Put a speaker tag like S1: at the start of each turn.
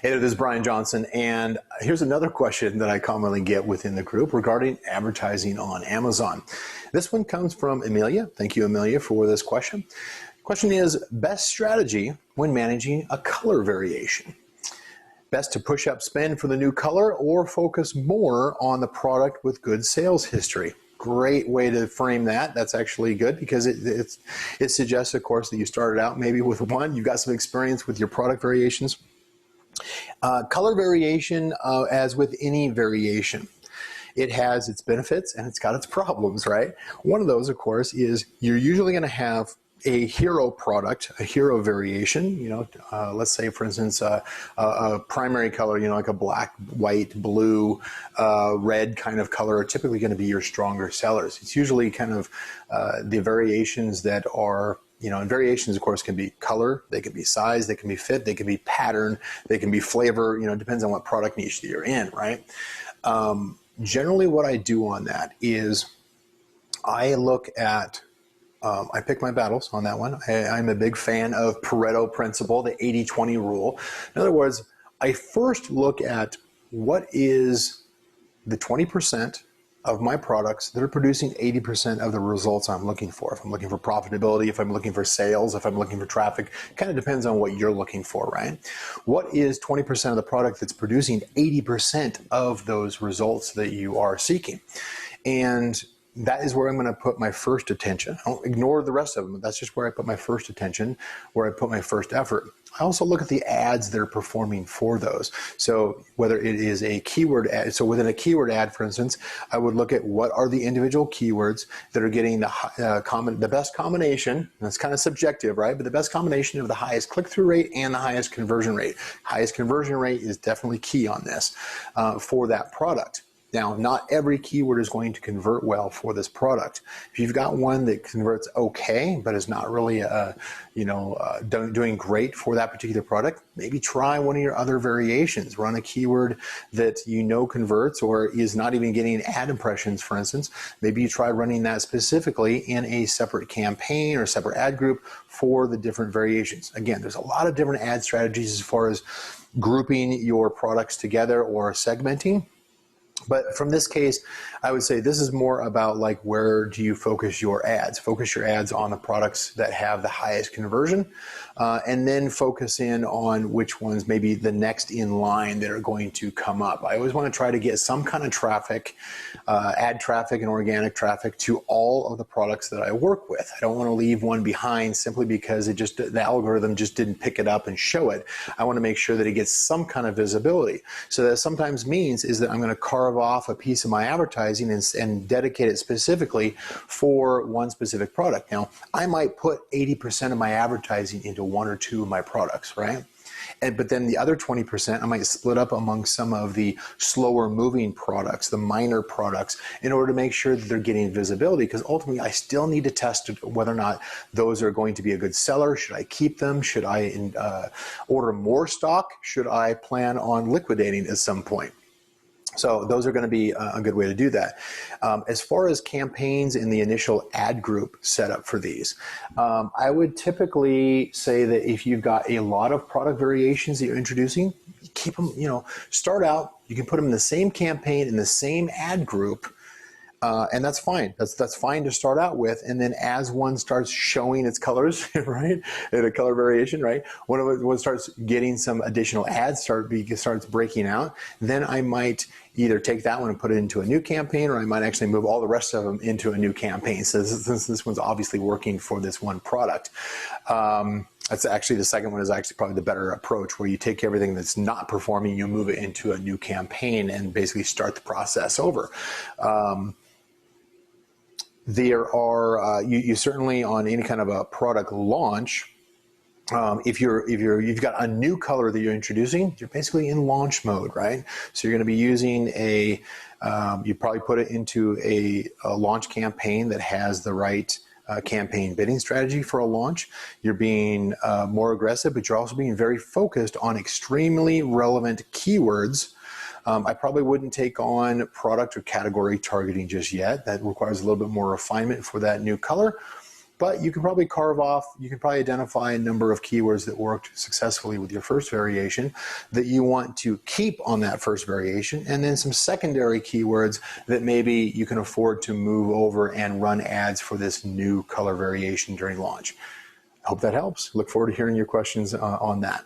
S1: Hey, this is Brian Johnson, and here's another question that I commonly get within the group regarding advertising on Amazon. This one comes from Amelia. Thank you, Amelia, for this question. Question is, best strategy when managing a color variation? Best to push up spend for the new color or focus more on the product with good sales history? Great way to frame that. That's actually good because it suggests, of course, that you started out maybe with one, you've got some experience with your product variations. Color variation, as with any variation, it has its benefits and it's got its problems, right? One of those, of course, is you're usually going to have a hero product, a hero variation, let's say, for instance, a primary color, like a black, white, blue, red kind of color are typically going to be your stronger sellers. It's usually kind of the variations that are, and variations, of course, can be color, they can be size, they can be fit, they can be pattern, they can be flavor, depends on what product niche that you're in, right? Generally, what I do on that is I look at I pick my battles on that one. I'm a big fan of Pareto principle, the 80-20 rule. In other words, I first look at what is the 20% of my products that are producing 80% of the results I'm looking for. If I'm looking for profitability, if I'm looking for sales, if I'm looking for traffic, kind of depends on what you're looking for, right? What is 20% of the product that's producing 80% of those results that you are seeking? And that is where I'm going to put my first attention. I don't ignore the rest of them. That's just where I put my first attention, where I put my first effort. I also look at the ads that are performing for those. So whether it is a keyword ad, so within a keyword ad, for instance, I would look at what are the individual keywords that are getting the best combination. That's kind of subjective, right? But the best combination of the highest click-through rate and the highest conversion rate. Highest conversion rate is definitely key on this for that product. Now, not every keyword is going to convert well for this product. If you've got one that converts okay, but is not really, doing great for that particular product, maybe try one of your other variations. Run a keyword that converts or is not even getting ad impressions, for instance. Maybe you try running that specifically in a separate campaign or separate ad group for the different variations. Again, there's a lot of different ad strategies as far as grouping your products together or segmenting. But from this case, I would say this is more about like, where do you focus your ads? Focus your ads on the products that have the highest conversion, and then focus in on which ones maybe the next in line that are going to come up. I always want to try to get some kind of traffic, ad traffic and organic traffic to all of the products that I work with. I don't want to leave one behind simply because the algorithm just didn't pick it up and show it. I want to make sure that it gets some kind of visibility. So that sometimes means is that I'm going to carve off a piece of my advertising and dedicate it specifically for one specific product. Now, I might put 80% of my advertising into one or two of my products, right? But then the other 20%, I might split up among some of the slower moving products, the minor products, in order to make sure that they're getting visibility, because ultimately I still need to test whether or not those are going to be a good seller. Should I keep them? Should I order more stock? Should I plan on liquidating at some point? So those are going to be a good way to do that. As far as campaigns in the initial ad group setup for these, I would typically say that if you've got a lot of product variations that you're introducing, keep them, start out, you can put them in the same campaign in the same ad group. And that's fine. That's fine to start out with. And then as one starts showing its colors, right, and a color variation, right, when it starts getting some additional ads, starts breaking out, then I might either take that one and put it into a new campaign, or I might actually move all the rest of them into a new campaign. So since this one's obviously working for this one product. That's actually, the second one is actually probably the better approach, where you take everything that's not performing, you move it into a new campaign and basically start the process over. There are you certainly, on any kind of a product launch, if you've got a new color that you're introducing, you're basically in launch mode, right? So you're going to be using you probably put it into a launch campaign that has the right campaign bidding strategy for a launch. You're being more aggressive, but you're also being very focused on extremely relevant keywords. I probably wouldn't take on product or category targeting just yet. That requires a little bit more refinement for that new color. but you can probably you can probably identify a number of keywords that worked successfully with your first variation that you want to keep on that first variation, and then some secondary keywords that maybe you can afford to move over and run ads for this new color variation during launch. I hope that helps. Look forward to hearing your questions on that.